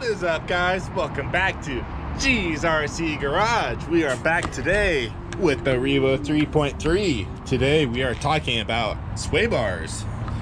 is up, guys? Welcome back to G's RC Garage. We are back today with the Revo 3.3. Today we are talking about sway bars.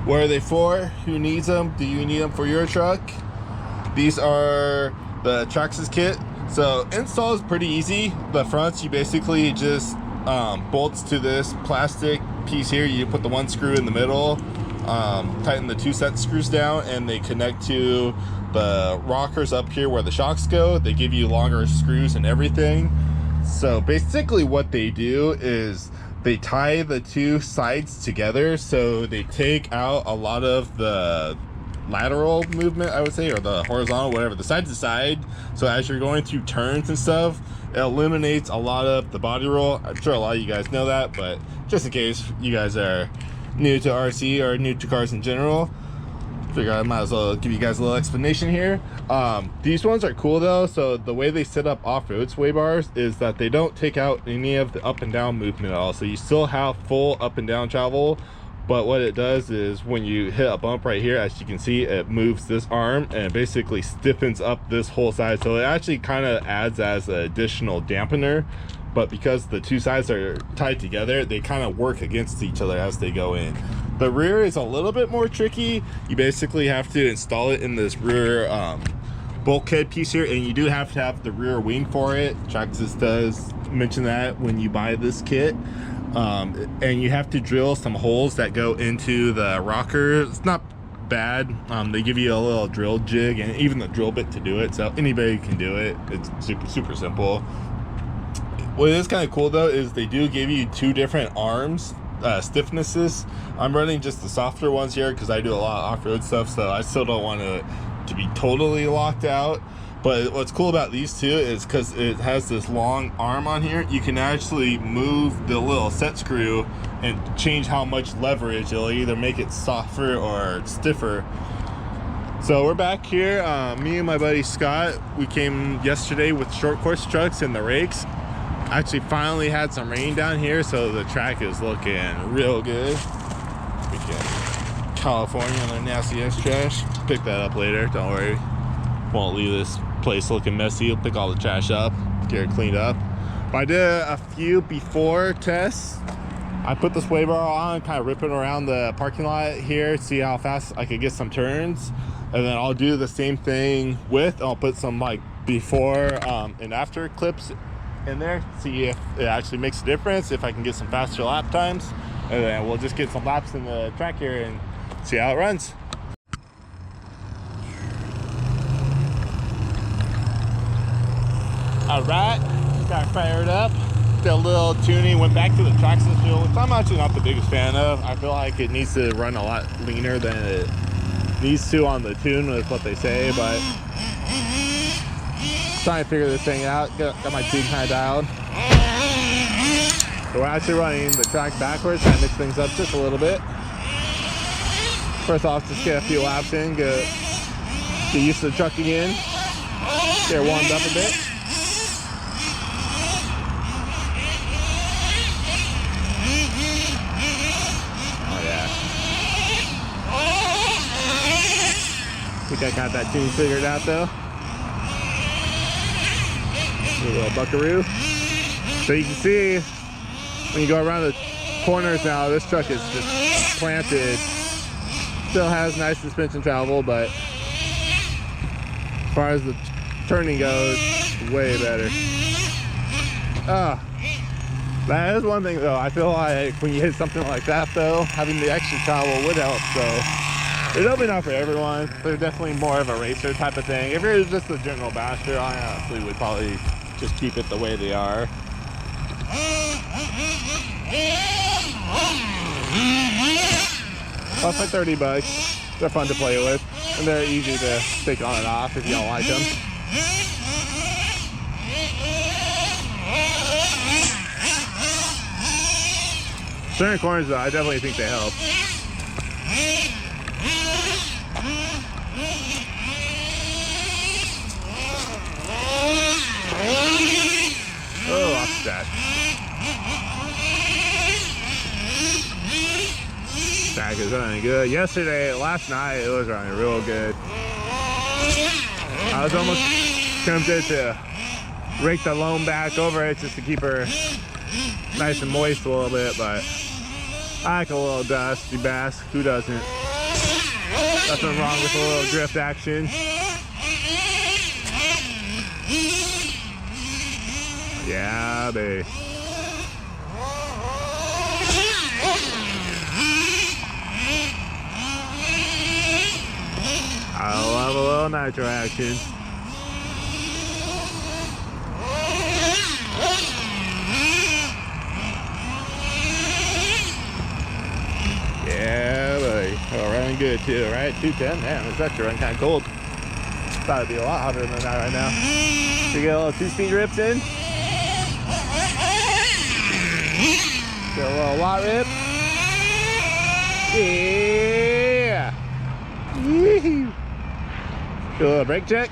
What are they for? Who needs them? Do you need them for your truck? These are the Traxxas kit. So install is pretty easy. The fronts, you basically just bolts to this plastic piece here. You put the one screw in the middle, tighten the two set screws down, and they connect to the rockers up here where the shocks go. They give you longer screws and everything. So basically what they do is they tie the two sides together, so they take out a lot of the lateral movement, I would say, or the horizontal, whatever, the side to side. So as you're going through turns and stuff, it eliminates a lot of the body roll. I'm sure a lot of you guys know that, but just in case you guys are new to RC or new to cars in general, figure I might as well give you guys a little explanation here. These ones are cool though. So the way they set up off-road sway bars is that they don't take out any of the up and down movement at all. So you still have full up and down travel, but what it does is when you hit a bump right here, as you can see, it moves this arm and it basically stiffens up this whole side. So it actually kind of adds as an additional dampener, but because the two sides are tied together, they kind of work against each other as they go in. The rear is a little bit more tricky. You basically have to install it in this rear bulkhead piece here, and you do have to have the rear wing for it. Traxxas does mention that when you buy this kit. And you have to drill some holes that go into the rocker. It's not bad. They give you a little drill jig and even the drill bit to do it, so anybody can do it. It's super simple. What is kind of cool though is they do give you two different arms stiffnesses. I'm running just the softer ones here because I do a lot of off-road stuff, so I still don't want to be totally locked out. But what's cool about these two is because it has this long arm on here, you can actually move the little set screw and change how much leverage. It'll either make it softer or stiffer. So we're back here. Me and my buddy Scott, we came yesterday with short course trucks and the rakes. Actually finally had some rain down here, so the track is looking real good. Freaking California and their nasty ass trash. Pick that up later, don't worry. Won't leave this place looking messy. We'll pick all the trash up, get it cleaned up. But I did a few before tests. I put the sway bar on, kind of ripping around the parking lot here, see how fast I could get some turns. And then I'll do the same thing with, I'll put some like before and after clips in there, see if it actually makes a difference, if I can get some faster lap times. And then we'll just get some laps in the track here and see how it runs. Alright, got fired up, did a little tuning, went back to the Traxxas wheel, which I'm actually not the biggest fan of. I feel like it needs to run a lot leaner than it needs to on the tune with what they say, but trying to figure this thing out. Got my tune kind of dialed. So we're actually running the track backwards, trying to mix things up just a little bit. First off, just get a few laps in, get used to the truck again, get it warmed up a bit. I think I got that tune figured out though. A little buckaroo. So you can see when you go around the corners now, this truck is just planted. Still has nice suspension travel, but as far as the turning goes, way better. That is one thing though. I feel like when you hit something like that though, having the extra travel would help. So it's definitely not for everyone. They're definitely more of a racer type of thing. If you're just a general basher, I honestly would probably just keep it the way they are. Plus for $30, they're fun to play with, and they're easy to take on and off if you don't like them. Certain corners though, I definitely think they help. Oh, off that. Track is running good. Last night it was running real good. I was almost tempted to rake the loam back over it just to keep her nice and moist a little bit, but I like a little dusty bass. Who doesn't? Nothing wrong with a little drift action. Yeah, baby. I love a little nitro action. Yeah, buddy. Oh, running good too, right? 210. Man, it's actually running kind of cold. Thought it'd be a lot hotter than that right now. So you get a little 2-speed rips in. Get a little lot rip. Yeah. Yee-hoo. Do a little brake check.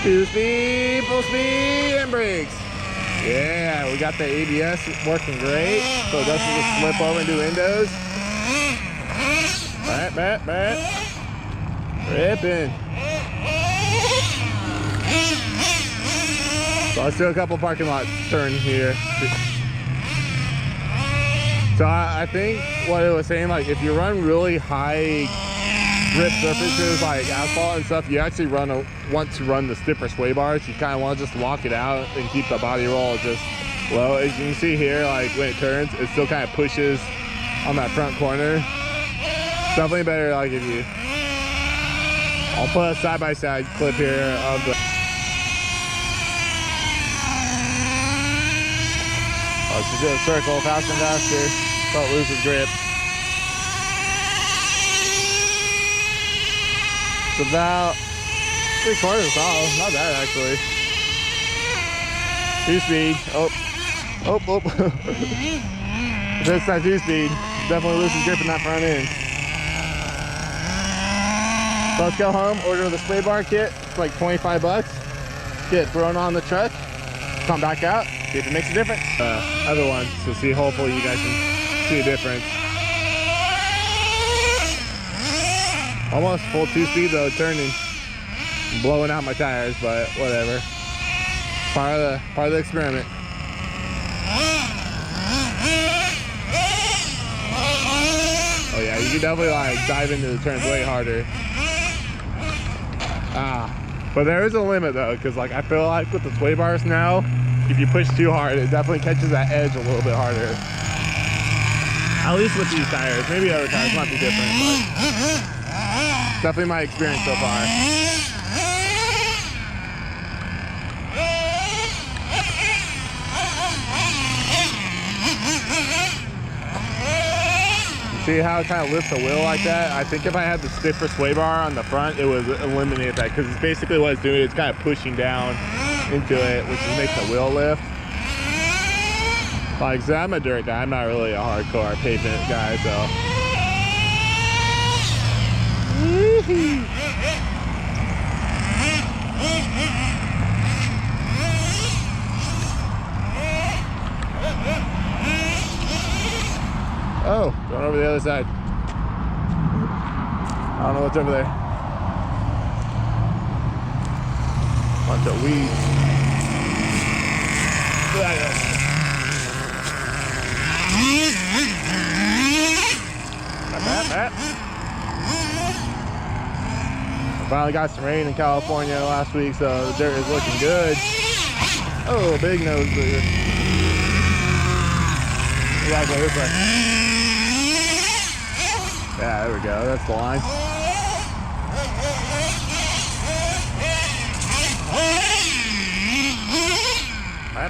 2-speed, full speed, and brakes. Yeah, we got the ABS working great, so it doesn't just slip over and do windows. Bat. Ripping. So let's do a couple parking lot turns here. So I think what it was saying, like if you run really high grip surfaces like asphalt and stuff, you actually want to run the stiffer sway bars. You kind of want to just lock it out and keep the body roll just low. As you can see here, like when it turns, it still kind of pushes on that front corner. Definitely better like if you, I'll put a side-by-side clip here of the, let's just do a circle faster and faster so it loses grip. It's about 3/4 solid, not bad actually. 2-speed, oh. That's that 2-speed, definitely loses grip in that front end. So let's go home, order the sway bar kit. It's like 25 bucks. Get it thrown on the truck, come back out, see if it makes a difference. Other one, so see, hopefully you guys can see a difference. Almost full 2-speed though, turning, blowing out my tires, but whatever. Part of the experiment. Oh yeah, you can definitely like dive into the turns way harder. But there is a limit though, because like I feel like with the sway bars now, if you push too hard, it definitely catches that edge a little bit harder. At least with these tires, maybe other tires might be different, but definitely my experience so far. See how it kind of lifts the wheel like that? I think if I had the stiffer sway bar on the front, it would eliminate that, because it's basically what it's doing. It's kind of pushing down into it, which is making the wheel lift. Like, so I'm a dirt guy. I'm not really a hardcore pavement guy, so. Oh, going over the other side. I don't know what's over there. Bunch of weeds. I finally got some rain in California last week, so the dirt is looking good. Oh, big nose booger. We gotta go this way. Yeah, there we go. That's the line.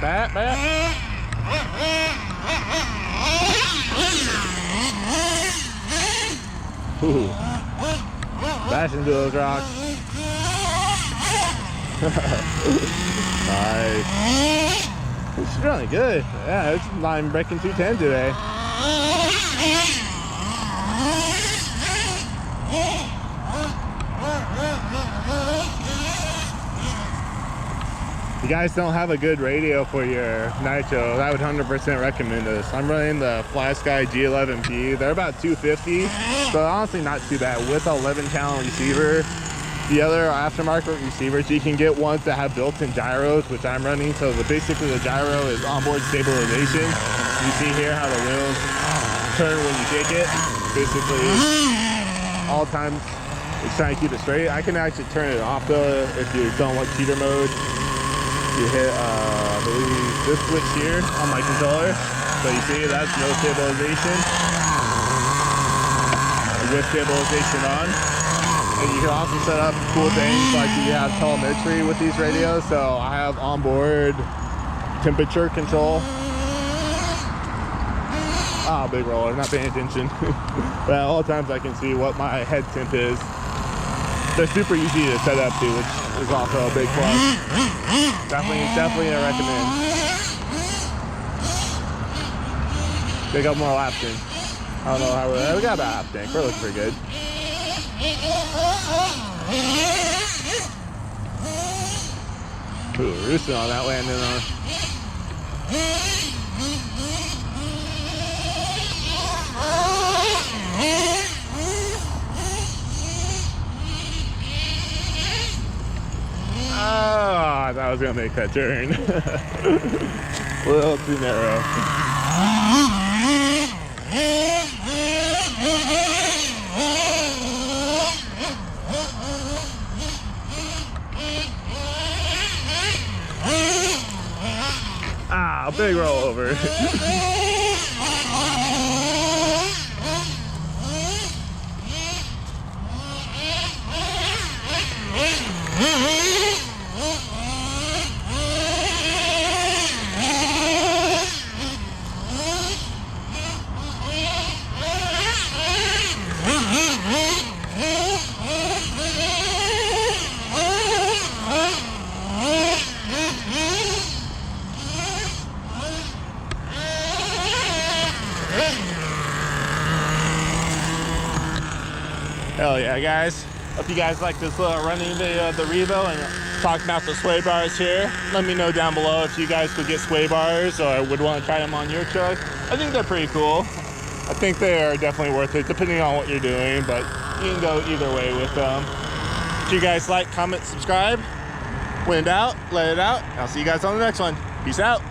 Bat. Ooh. Bash into those rocks. Nice. It's really good. Yeah, it's line breaking 210 today. If you guys don't have a good radio for your Nitro, I would 100% recommend this. I'm running the FlySky G11P. They're about $250, so honestly not too bad. With an 11-channel receiver, the other aftermarket receivers, you can get ones that have built-in gyros, which I'm running. So basically the gyro is onboard stabilization. You see here how the wheels turn when you shake it. Basically, all times it's trying to keep it straight. I can actually turn it off though if you don't like cheater mode. You hit, I believe, this switch here on my controller. So you see that's no stabilization. With stabilization on. And you can also set up cool things like you have telemetry with these radios. So I have onboard temperature control. Ah, big roller, not paying attention. But at all times I can see what my head temp is. They're super easy to set up to, which is also a big plus. Definitely I recommend. Take up more laps in. I don't know how we got about half tank. We're looking pretty good. Ooh, roosting on that landing on. Oh, I thought I was gonna make that turn. A little too narrow. Ah, big roll over. Hell yeah, guys. Hope you guys like this little running video of the Revo and talking about the sway bars here. Let me know down below if you guys would get sway bars or would want to try them on your truck. I think they're pretty cool. I think they are definitely worth it depending on what you're doing, but you can go either way with them. If you guys like, comment, subscribe. When in doubt, let it out. I'll see you guys on the next one. Peace out.